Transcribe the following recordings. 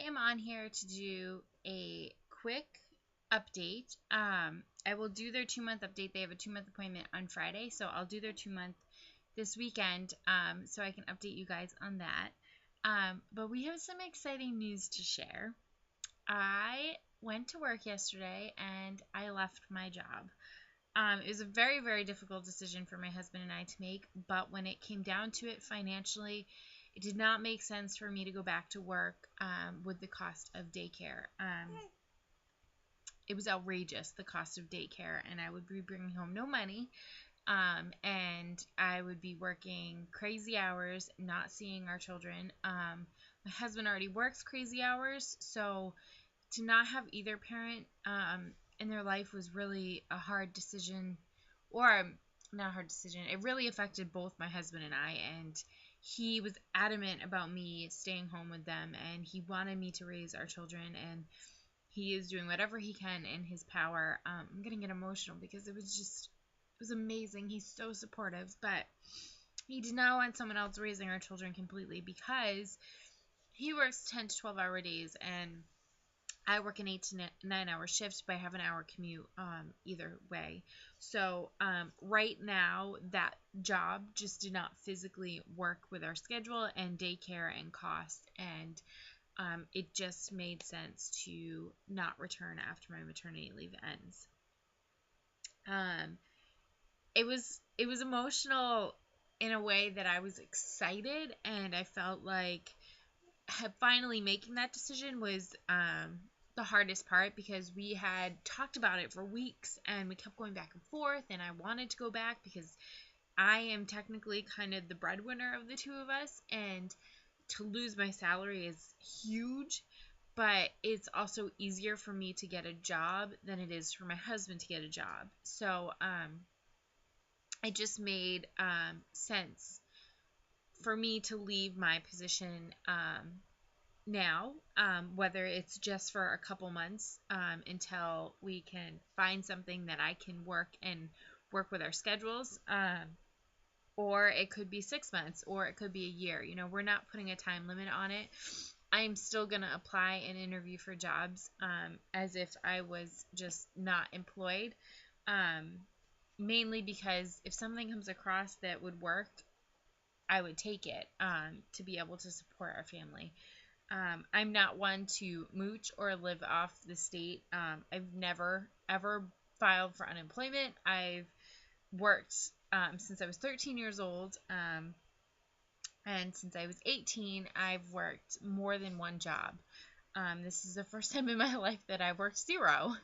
am on here to do a quick update. I will do their 2-month update. They have a 2-month appointment on Friday, so I'll do their 2-month this weekend so I can update you guys on that. But we have some exciting news to share. I went to work yesterday and I left my job. It was a very, very difficult decision for my husband and I to make, but when it came down to it financially, it did not make sense for me to go back to work with the cost of daycare. It was outrageous, the cost of daycare, and I would be bringing home no money, and I would be working crazy hours, not seeing our children. My husband already works crazy hours, so to not have either parent in their life was really a hard decision, or not a hard decision. It really affected both my husband and I, and he was adamant about me staying home with them, and he wanted me to raise our children, and he is doing whatever he can in his power. I'm going to get emotional because it was amazing. He's so supportive, but he did not want someone else raising our children completely because he works 10 to 12-hour days, and I work an 8 to 9-hour shift, but I have an hour commute either way. So right now, that job just did not physically work with our schedule and daycare and cost, and it just made sense to not return after my maternity leave ends. It was emotional in a way that I was excited, and I felt like finally making that decision was the hardest part because we had talked about it for weeks and we kept going back and forth, and I wanted to go back because I am technically kind of the breadwinner of the two of us, and to lose my salary is huge, but it's also easier for me to get a job than it is for my husband to get a job. So it just made sense for me to leave my position now, whether it's just for a couple months until we can find something that I can work with our schedules, or it could be 6 months, or it could be a year. We're not putting a time limit on it. I'm still going to apply and interview for jobs as if I was just not employed, mainly because if something comes across that would work, I would take it to be able to support our family. I'm not one to mooch or live off the state. I've never, ever filed for unemployment. I've worked since I was 13 years old, and since I was 18, I've worked more than one job. This is the first time in my life that I've worked 0,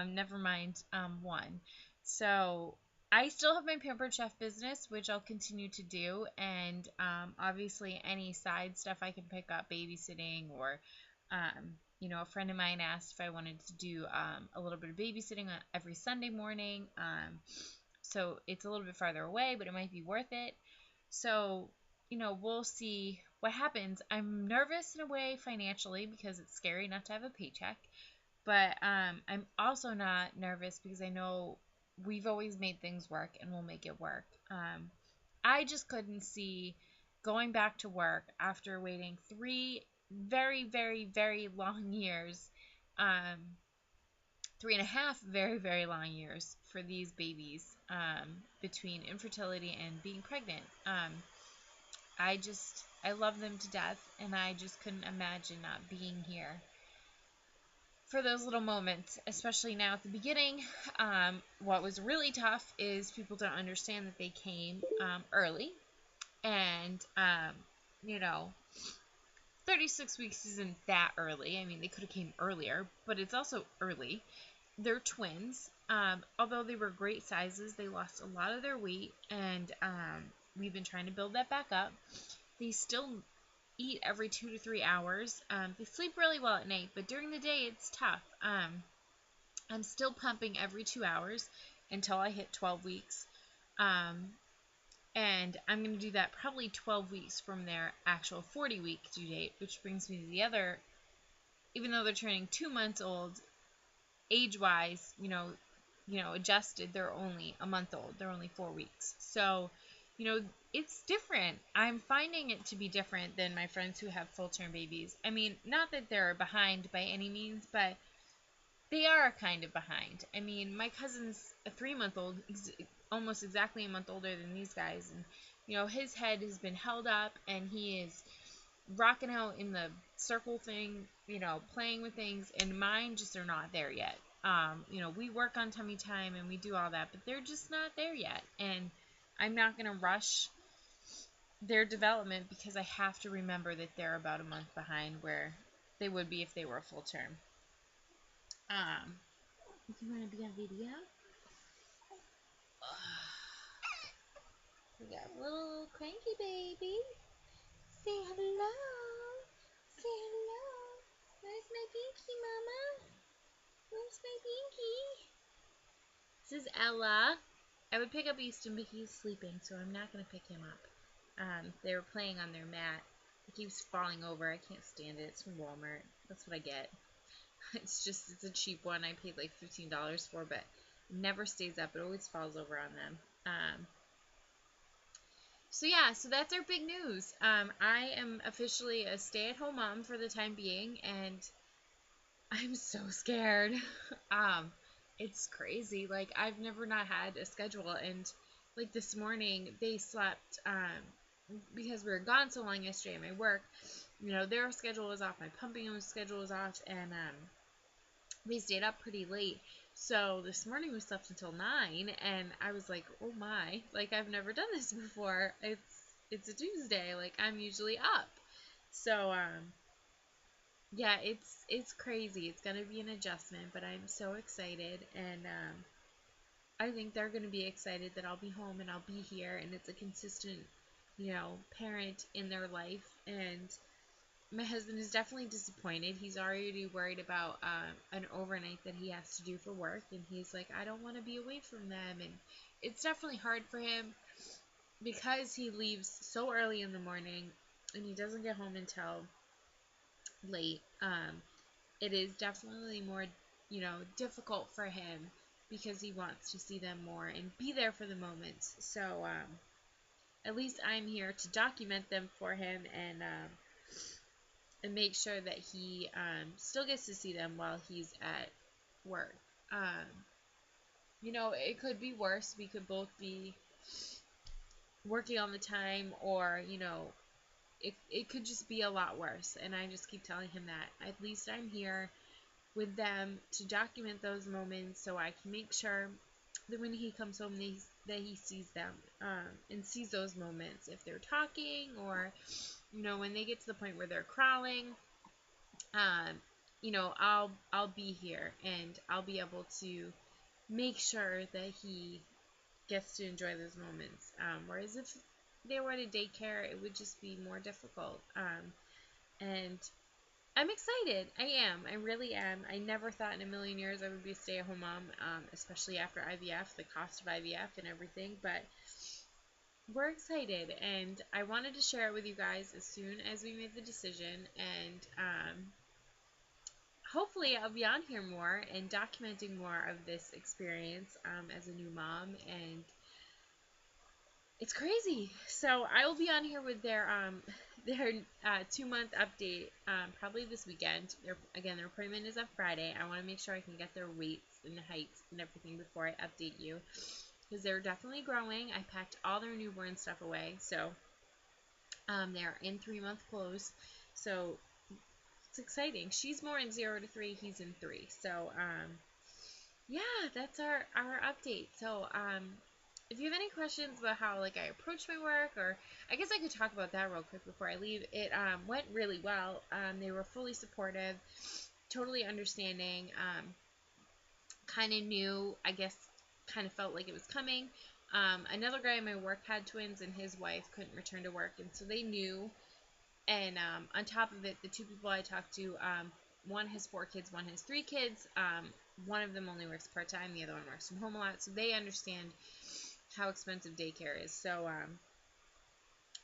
never mind 1. So I still have my Pampered Chef business, which I'll continue to do, and obviously any side stuff I can pick up, babysitting, or a friend of mine asked if I wanted to do a little bit of babysitting every Sunday morning. So it's a little bit farther away, but it might be worth it. So, we'll see what happens. I'm nervous in a way financially because it's scary not to have a paycheck. But I'm also not nervous because I know we've always made things work and we'll make it work. I just couldn't see going back to work after waiting 3 very, very, very long years, 3.5 very, very long years for these babies, between infertility and being pregnant. I love them to death, and I just couldn't imagine not being here for those little moments, especially now at the beginning. What was really tough is people don't understand that they came early, and 36 weeks isn't that early. I mean, they could have came earlier, but it's also early. They're twins. Although they were great sizes, they lost a lot of their weight, and we've been trying to build that back up. They still eat every 2 to 3 hours. They sleep really well at night, but during the day it's tough. I'm still pumping every 2 hours until I hit 12 weeks. And I'm going to do that probably 12 weeks from their actual 40-week due date, which brings me to the other, even though they're turning 2 months old, age-wise, adjusted, they're only a month old. They're only 4 weeks. So it's different. I'm finding it to be different than my friends who have full-term babies. I mean, not that they're behind by any means, but they are kind of behind. I mean, my cousin's a 3-month old, almost exactly a month older than these guys, and his head has been held up, and he is rocking out in the circle thing, playing with things, and mine just are not there yet. We work on tummy time and we do all that, but they're just not there yet, and I'm not going to rush their development because I have to remember that they're about a month behind where they would be if they were a full term. You want to be on video? We got a little cranky baby. Say hello. Say hello. Where's my binky, Mama? Where's my binky? This is Ella. I would pick up Easton, but he's sleeping, so I'm not going to pick him up. They were playing on their mat. It keeps falling over. I can't stand it. It's from Walmart. That's what I get. It's a cheap one. I paid like $15 for, but it never stays up. It always falls over on them. So that's our big news. I am officially a stay-at-home mom for the time being, and I'm so scared. It's crazy. Like, I've never not had a schedule, and like this morning they slept because we were gone so long yesterday at my work. Their schedule was off, my pumping schedule was off, and they stayed up pretty late. So this morning we slept until 9, and I was like, oh my, like, I've never done this before. It's a Tuesday, like, I'm usually up. So yeah, it's crazy. It's gonna be an adjustment, but I'm so excited, and I think they're gonna be excited that I'll be home and I'll be here, and it's a consistent, parent in their life. And my husband is definitely disappointed. He's already worried about an overnight that he has to do for work, and he's like, I don't want to be away from them. And it's definitely hard for him because he leaves so early in the morning and he doesn't get home until late. It is definitely more, difficult for him because he wants to see them more and be there for the moments. So at least I'm here to document them for him, and make sure that he still gets to see them while he's at work. It could be worse. We could both be working all the time, or, it could just be a lot worse. And I just keep telling him that. At least I'm here with them to document those moments so I can make sure that when he comes home that he sees them and sees those moments. If they're talking, or when they get to the point where they're crawling, I'll be here and I'll be able to make sure that he gets to enjoy those moments. Whereas if they were at a daycare, it would just be more difficult. And I'm excited. I really am. I never thought in a million years I would be a stay-at-home mom, especially after IVF, the cost of IVF and everything. But we're excited, and I wanted to share it with you guys as soon as we made the decision. And hopefully I'll be on here more and documenting more of this experience as a new mom, and it's crazy. So I will be on here with their 2-month update probably this weekend. Their appointment is on Friday. I want to make sure I can get their weights and heights and everything before I update you, because they're definitely growing. I packed all their newborn stuff away, so they're in 3-month clothes. So it's exciting. She's more in 0 to 3. He's in 3. So yeah, that's our update. So if you have any questions about how I approach my work, or I guess I could talk about that real quick before I leave. It went really well. They were fully supportive, totally understanding. Kind of knew, I guess, kind of felt like it was coming. Another guy in my work had twins, and his wife couldn't return to work, and so they knew. And on top of it, the 2 people I talked to, one has 4 kids, one has 3 kids. One of them only works part-time, the other one works from home a lot, so they understand how expensive daycare is. So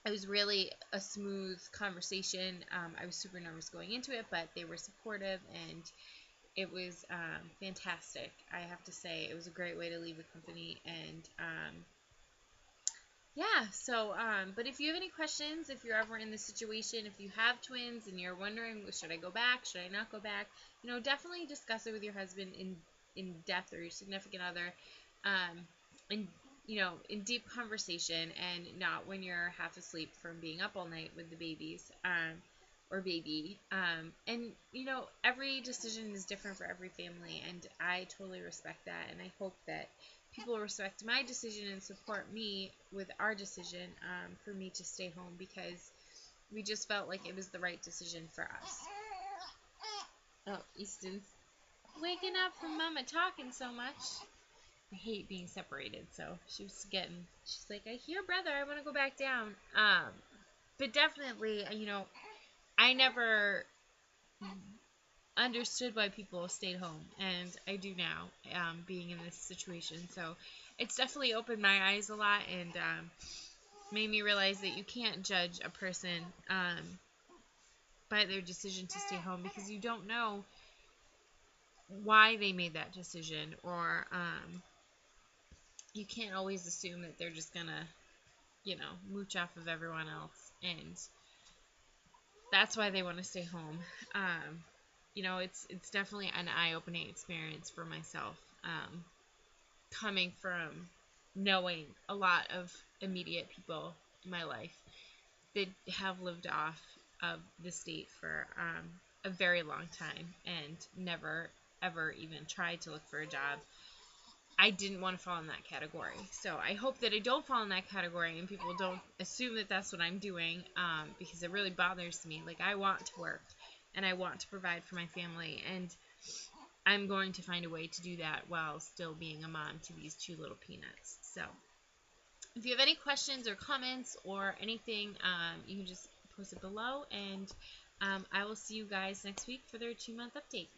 it was really a smooth conversation. I was super nervous going into it, but they were supportive, and it was fantastic. I have to say, it was a great way to leave a company, and yeah, so, but if you have any questions, if you're ever in this situation, if you have twins and you're wondering, should I go back, should I not go back, definitely discuss it with your husband in depth, or your significant other, um, in, in deep conversation, and not when you're half asleep from being up all night with the babies, or baby. And, every decision is different for every family, and I totally respect that, and I hope that people respect my decision and support me with our decision, for me to stay home, because we just felt like it was the right decision for us. Oh, Easton's waking up from Mama talking so much. I hate being separated, so she's like, I hear brother, I want to go back down. But definitely, I never understood why people stayed home, and I do now, being in this situation. So it's definitely opened my eyes a lot, and, made me realize that you can't judge a person, by their decision to stay home, because you don't know why they made that decision, or, you can't always assume that they're just gonna, mooch off of everyone else, and that's why they want to stay home. It's definitely an eye-opening experience for myself, coming from knowing a lot of immediate people in my life that have lived off of the state for, a very long time, and never ever even tried to look for a job. I didn't want to fall in that category. So I hope that I don't fall in that category, and people don't assume that that's what I'm doing, because it really bothers me. Like, I want to work, and I want to provide for my family, and I'm going to find a way to do that while still being a mom to these two little peanuts. So if you have any questions or comments or anything, you can just post it below, and, I will see you guys next week for their 2-month update.